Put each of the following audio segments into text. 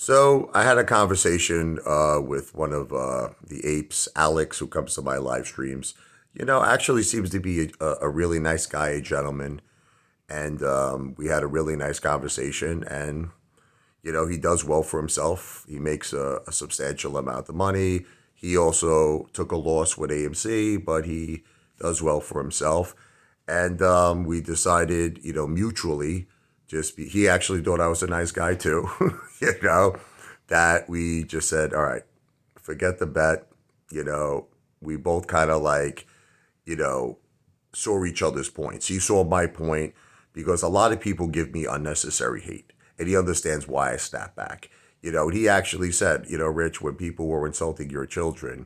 So I had a conversation with one of the apes, Alex, who comes to my live streams. Actually seems to be a really nice guy, a gentleman. And we had a really nice conversation. And, he does well for himself. He makes a substantial amount of money. He also took a loss with AMC, but he does well for himself. And we decided, mutually, he actually thought I was a nice guy too, that we just said, all right, forget the bet. We both kind of you know, saw each other's points. He saw my point because a lot of people give me unnecessary hate, and he understands why I snap back. He actually said, Rich, when people were insulting your children,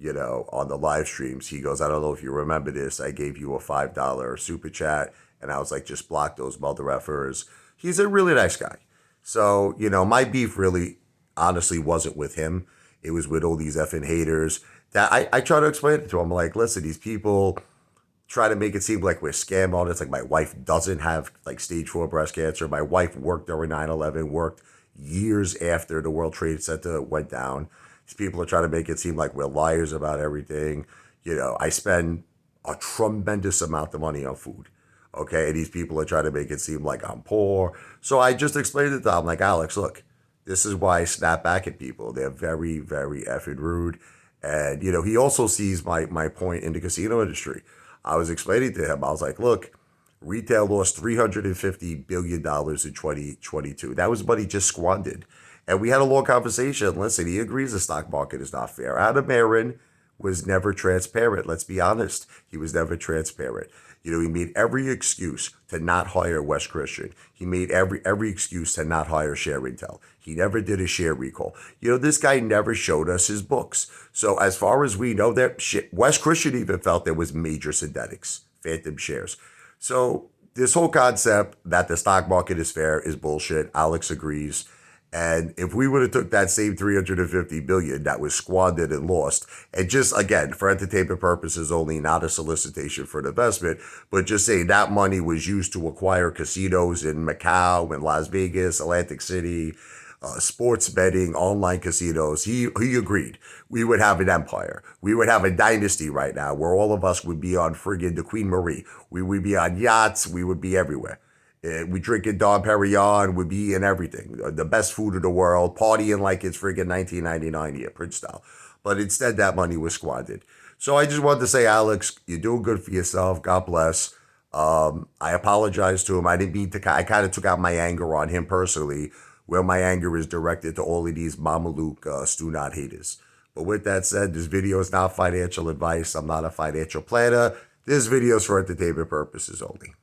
on the live streams, he goes, I don't know if you remember this. I gave you a $5 super chat, and I was like, just block those mother effers. He's a really nice guy. So, my beef really honestly wasn't with him. It was with all these effing haters that I try to explain it to him. I'm like, listen, these people try to make it seem like we're scam artists. Like my wife doesn't have like stage 4 breast cancer. My wife worked during 9/11, worked years after the World Trade Center went down. These people are trying to make it seem like we're liars about everything. I spend a tremendous amount of money on food. Okay. And these people are trying to make it seem like I'm poor. So I just explained it to them like, Alex, look, this is why I snap back at people. They're very, very effing rude. And, he also sees my point in the casino industry. I was explaining to him, I was like, look, retail lost $350 billion in 2022. That was money just squandered. And we had a long conversation. Listen, he agrees the stock market is not fair. Adam Aaron was never transparent. Let's be honest. He was never transparent. He made every excuse to not hire Wes Christian. He made every excuse to not hire Share Intel. He never did a share recall. This guy never showed us his books. So as far as we know, Wes Christian even felt there was major synthetics, phantom shares. So this whole concept that the stock market is fair is bullshit. Alex agrees. And if we would have took that same 350 billion that was squandered and lost, and just again for entertainment purposes only, not a solicitation for an investment, but just saying that money was used to acquire casinos in Macau and Las Vegas, Atlantic City, sports betting, online casinos, he agreed. We would have an empire. We would have a dynasty right now where all of us would be on friggin' the Queen Marie. We would be on yachts. We would be everywhere. We drinking Dom Perignon, we'd be eating everything. The best food in the world, partying like it's friggin' 1999 here, Prince style. But instead, that money was squandered. So I just wanted to say, Alex, you're doing good for yourself. God bless. I apologize to him. I didn't mean to, I kind of took out my anger on him personally, where my anger is directed to all of these Mameluke Stu Not haters. But with that said, this video is not financial advice. I'm not a financial planner. This video is for entertainment purposes only.